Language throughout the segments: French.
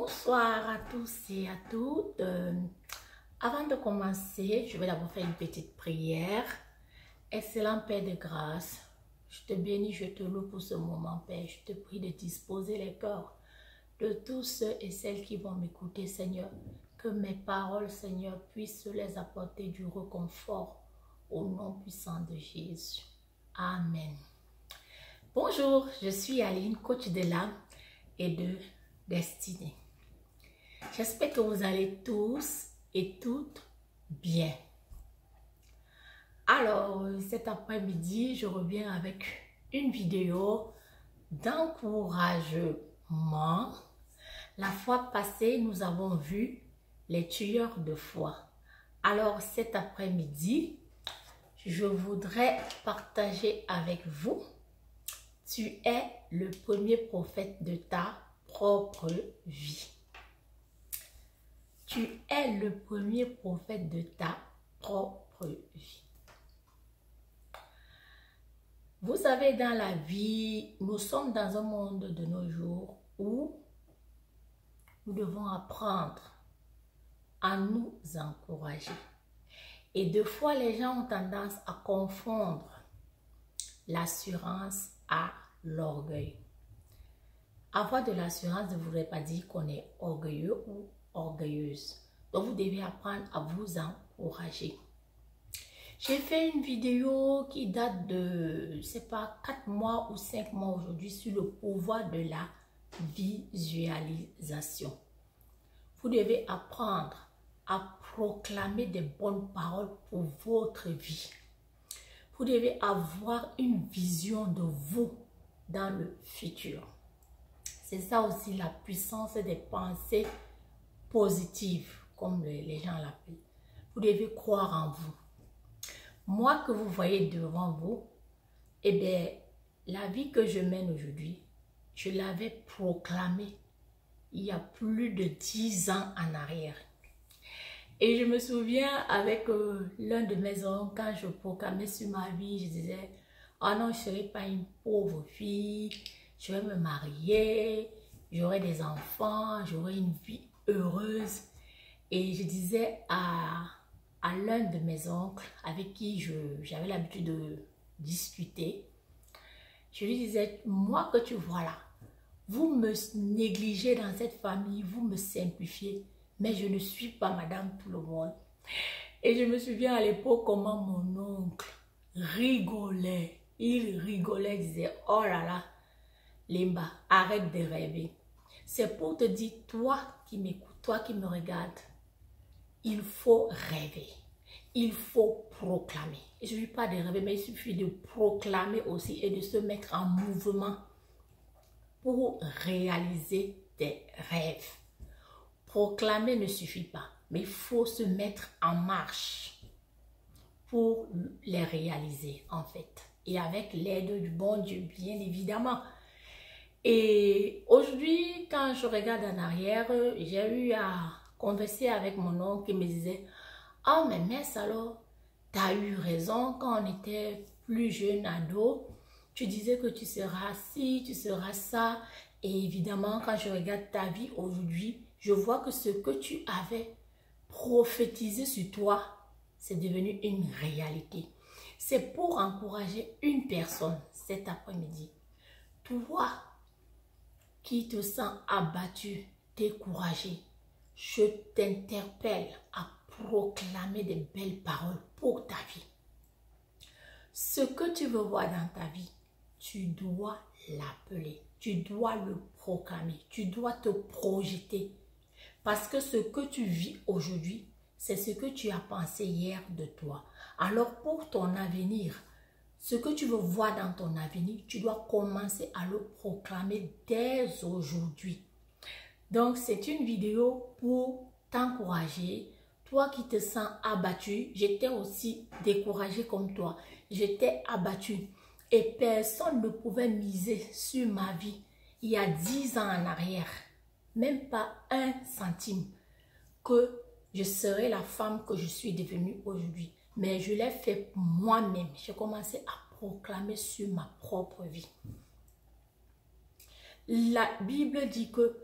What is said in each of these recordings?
Bonsoir à tous et à toutes. Avant de commencer, je vais d'abord faire une petite prière. Excellent Père de grâce, je te bénis, je te loue pour ce moment, Père. Je te prie de disposer les cœurs de tous ceux et celles qui vont m'écouter, Seigneur. Que mes paroles, Seigneur, puissent les apporter du réconfort au nom puissant de Jésus. Amen. Bonjour, je suis Aline, coach de l'âme et de destinée. J'espère que vous allez tous et toutes bien. Alors, cet après-midi, je reviens avec une vidéo d'encouragement. La fois passée, nous avons vu les tueurs de foi. Alors, cet après-midi, je voudrais partager avec vous. Tu es le premier prophète de ta propre vie. Tu es le premier prophète de ta propre vie. Vous savez, dans la vie, nous sommes dans un monde de nos jours où nous devons apprendre à nous encourager. Et deux fois, les gens ont tendance à confondre l'assurance à l'orgueil. Avoir de l'assurance ne voudrait pas dire qu'on est orgueilleux ou orgueilleuse. Donc, vous devez apprendre à vous encourager. J'ai fait une vidéo qui date de, je ne sais pas, 4 mois ou 5 mois aujourd'hui sur le pouvoir de la visualisation. Vous devez apprendre à proclamer des bonnes paroles pour votre vie. Vous devez avoir une vision de vous dans le futur. C'est ça aussi la puissance des pensées positives, comme les gens l'appellent. Vous devez croire en vous. Moi que vous voyez devant vous, eh bien, la vie que je mène aujourd'hui, je l'avais proclamée il y a plus de 10 ans en arrière. Et je me souviens avec l'un de mes oncles, quand je proclamais sur ma vie, je disais, oh non, je ne serai pas une pauvre fille, je vais me marier, j'aurai des enfants, j'aurai une vie heureuse. Et je disais à l'un de mes oncles avec qui j'avais l'habitude de discuter, je lui disais, moi que tu vois là, vous me négligez dans cette famille, vous me simplifiez, mais je ne suis pas madame tout le monde. Et je me souviens à l'époque comment mon oncle rigolait. Il rigolait, il disait, oh là là, Limba, arrête de rêver. C'est pour te dire, toi qui m'écoutes, toi qui me regardes, il faut rêver. Il faut proclamer. Il ne suffit pas de rêver, mais il suffit de proclamer aussi et de se mettre en mouvement pour réaliser tes rêves. Proclamer ne suffit pas, mais il faut se mettre en marche pour les réaliser en fait. Et avec l'aide du bon Dieu, bien évidemment. Et aujourd'hui, quand je regarde en arrière, j'ai eu à converser avec mon oncle qui me disait, « Oh, mais Mess, alors, tu as eu raison quand on était plus jeune ado. Tu disais que tu seras ci, tu seras ça. Et évidemment, quand je regarde ta vie aujourd'hui, je vois que ce que tu avais prophétisé sur toi, c'est devenu une réalité. » C'est pour encourager une personne cet après-midi. Toi qui te sens abattu, découragé, je t'interpelle à proclamer des belles paroles pour ta vie. Ce que tu veux voir dans ta vie, tu dois l'appeler, tu dois le proclamer, tu dois te projeter. Parce que ce que tu vis aujourd'hui, c'est ce que tu as pensé hier de toi. Alors pour ton avenir, ce que tu veux voir dans ton avenir, tu dois commencer à le proclamer dès aujourd'hui. Donc c'est une vidéo pour t'encourager. Toi qui te sens abattu, j'étais aussi découragée comme toi. J'étais abattue et personne ne pouvait miser sur ma vie il y a 10 ans en arrière. Même pas 1 centime que je serais la femme que je suis devenue aujourd'hui. Mais je l'ai fait moi-même. J'ai commencé à proclamer sur ma propre vie. La Bible dit que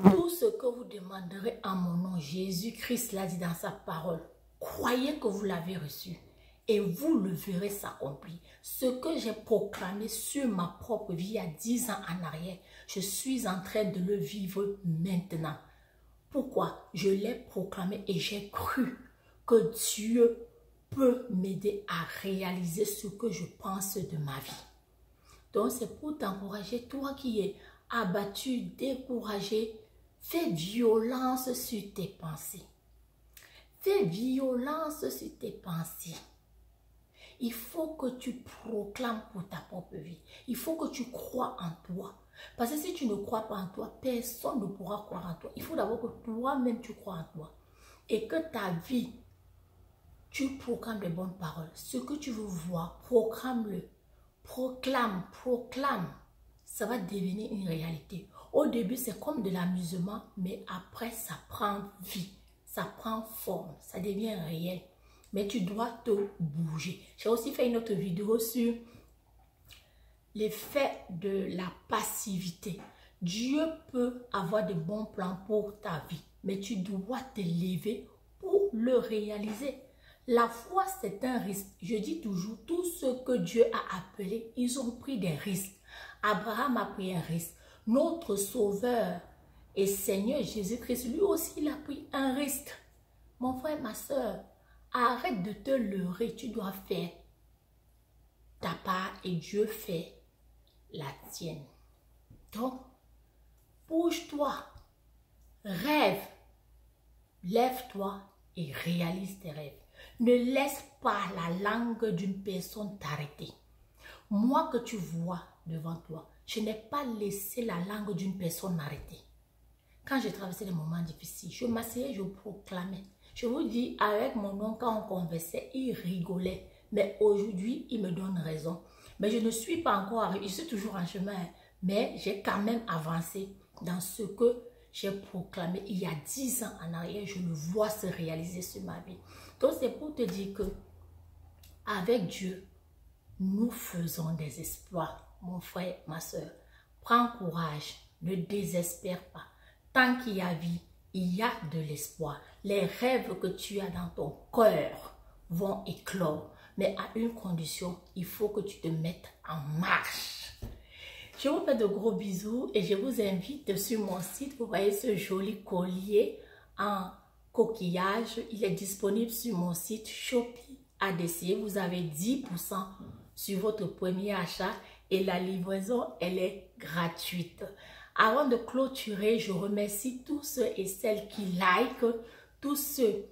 Tout ce que vous demanderez en mon nom, Jésus-Christ l'a dit dans sa parole. Croyez que vous l'avez reçu et vous le verrez s'accomplir. Ce que j'ai proclamé sur ma propre vie il y a 10 ans en arrière, je suis en train de le vivre maintenant. Pourquoi? Je l'ai proclamé et j'ai cru que Dieu peut m'aider à réaliser ce que je pense de ma vie. Donc c'est pour t'encourager, toi qui es abattu, découragé, fais violence sur tes pensées. Fais violence sur tes pensées. Il faut que tu proclames pour ta propre vie. Il faut que tu crois en toi. Parce que si tu ne crois pas en toi, personne ne pourra croire en toi. Il faut d'abord que toi-même tu crois en toi. Et que ta vie, tu proclames les bonnes paroles. Ce que tu veux voir, proclame-le. Proclame. Ça va devenir une réalité. Au début, c'est comme de l'amusement, mais après, ça prend vie. Ça prend forme. Ça devient réel. Mais tu dois te bouger. J'ai aussi fait une autre vidéo sur l'effet de la passivité. Dieu peut avoir de bons plans pour ta vie, mais tu dois te lever pour le réaliser. La foi, c'est un risque. Je dis toujours, tout ce que Dieu a appelé, ils ont pris des risques. Abraham a pris un risque. Notre Sauveur et Seigneur Jésus-Christ, lui aussi, il a pris un risque. Mon frère, ma soeur, arrête de te leurrer. Tu dois faire ta part et Dieu fait la tienne. Donc, bouge-toi, rêve, lève-toi et réalise tes rêves. Ne laisse pas la langue d'une personne t'arrêter. Moi que tu vois devant toi, je n'ai pas laissé la langue d'une personne m'arrêter. Quand j'ai traversé des moments difficiles, je m'asseyais, je proclamais. Je vous dis, avec mon oncle, quand on conversait, il rigolait. Mais aujourd'hui, il me donne raison. Mais je ne suis pas encore arrivé, je suis toujours en chemin. Mais j'ai quand même avancé dans ce que j'ai proclamé il y a 10 ans en arrière. Je le vois se réaliser sur ma vie. Donc c'est pour te dire que avec Dieu, nous faisons des exploits. Mon frère, ma soeur, prends courage, ne désespère pas. Tant qu'il y a vie, il y a de l'espoir. Les rêves que tu as dans ton cœur vont éclore. Mais à une condition, il faut que tu te mettes en marche. Je vous fais de gros bisous et je vous invite sur mon site. Vous voyez ce joli collier en coquillage. Il est disponible sur mon site Shopee ADC. Vous avez 10% sur votre premier achat et la livraison, elle est gratuite. Avant de clôturer, je remercie tous ceux et celles qui likent, tous ceux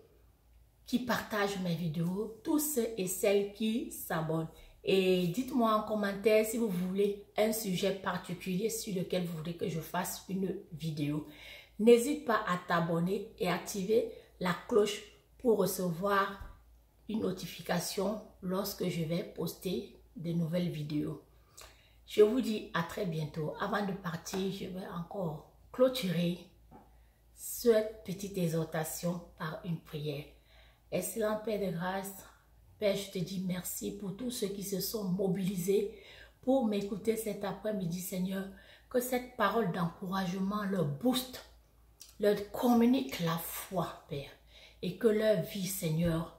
qui partagent mes vidéos, tous ceux et celles qui s'abonnent. Et dites-moi en commentaire si vous voulez un sujet particulier sur lequel vous voulez que je fasse une vidéo. N'hésite pas à t'abonner et activer la cloche pour recevoir une notification lorsque je vais poster de nouvelles vidéos. Je vous dis à très bientôt. Avant de partir, je vais encore clôturer cette petite exhortation par une prière. Excellent Père de grâce, Père, je te dis merci pour tous ceux qui se sont mobilisés pour m'écouter cet après-midi, Seigneur. Que cette parole d'encouragement leur booste, leur communique la foi, Père. Et que leur vie, Seigneur,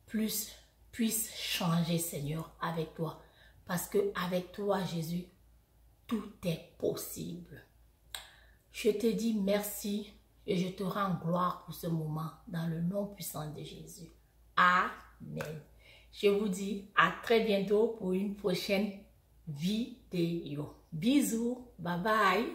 puisse changer, Seigneur, avec toi. Parce que avec toi, Jésus, tout est possible. Je te dis merci et je te rends gloire pour ce moment dans le nom puissant de Jésus. Amen. Je vous dis à très bientôt pour une prochaine vidéo. Bisous. Bye bye.